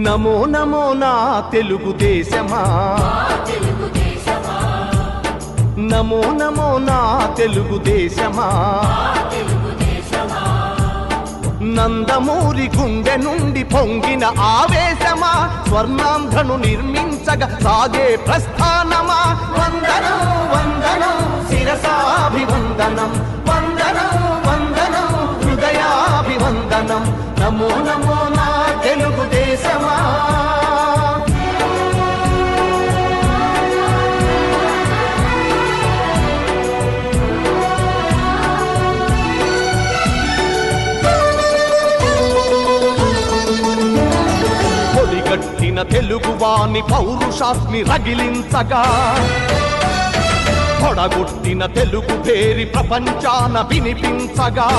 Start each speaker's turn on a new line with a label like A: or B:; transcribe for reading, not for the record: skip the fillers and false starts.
A: నమో నమో నా తెలుగుదేశమా, నమో నమో నా తెలుగుదేశమా, నందమూరి గుండె నుండి పొంగిన ఆవేశమా, స్వర్ణాంధ్రను నిర్మించగా సాగే ప్రస్థానమా. వందనం వందనం శిరసాభివందనం, వందనం వందనం హృదయాభివందనం. నమో నమో నా తెలుగుదేశమా. పొడిగట్టిన తెలుగువాని పౌరుషాన్ని రగిలించగా, పొడగొట్టిన తెలుగు పేరి ప్రపంచాన వినిపించగా,